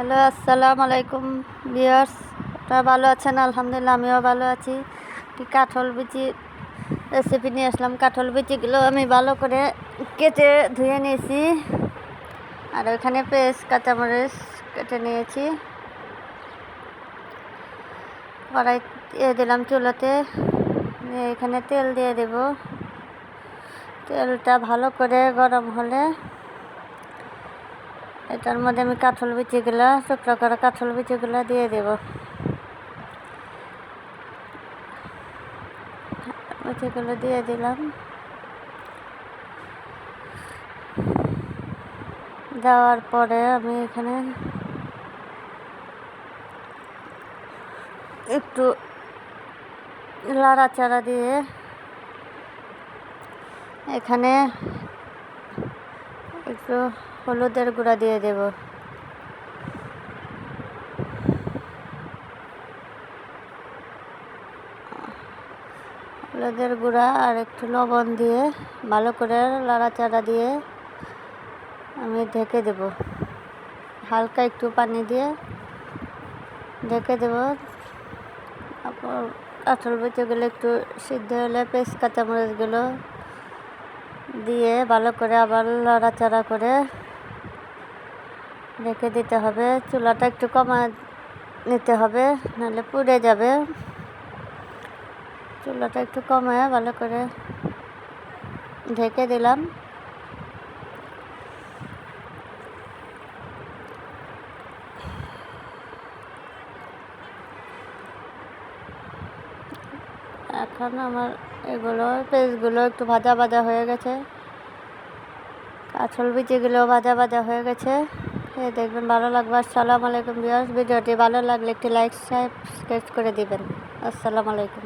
Hello, আসসালামু আলাইকুম viewers. আপনারা ভালো আছেন? আলহামদুলিল্লাহ, আমিও ভালো আছি। কাঁঠাল বিচি রেসিপি নিয়ে আসলাম। কাঁঠাল বিচিগুলো আমি ভালো করে কেটে ধুয়ে নিয়েছি, আর ওইখানে পেঁয়াজ কাঁচামরিচ কেটে নিয়েছি। কড়াই দিলাম চুলাতে, এখানে তেল দিয়ে দেব। তেলটা ভালো করে গরম হলে এটার মধ্যে আমি কাঁঠাল বিচিগুলো, টুকরা করা কাঁঠাল বিচিগুলো দিয়ে দেব। বিচিগুলো দিয়ে দিলাম। দেওয়ার পরে আমি এখানে একটু নাড়াচাড়া দিয়ে এখানে একটু হলুদের গুঁড়া দিয়ে দেব। হলুদের গুঁড়া আর একটু লবণ দিয়ে ভালো করে নাড়াচাড়া দিয়ে আমি ঢেকে দেব। হালকা একটু পানি দিয়ে ঢেকে দেব। তারপর কাঁঠাল বিচিগুলো একটু সিদ্ধ হলে পেঁয়াজ কাঁচামরিচগুলো দিয়ে ভালো করে আবার নাড়াচাড়া করে রেখে দিতে হবে। চুলাটা একটু কমা নিতে হবে, নাহলে পুড়ে যাবে। চুলাটা একটু কমায় ভালো করে ঢেকে দিলাম। এখন আমার পেঁয়াজগুলো একটু ভাজা ভাজা হয়ে গেছে, কাঁঠাল বিচিগুলো ভাজা ভাজা হয়ে গেছে। দেখবেন, ভালো লাগবে। আসসালামু আলাইকুম ভিউয়ার্স। ভিডিওটি ভালো লাগলে একটি লাইক সাবস্ক্রাইব করে দিবেন। আসসালামু আলাইকুম।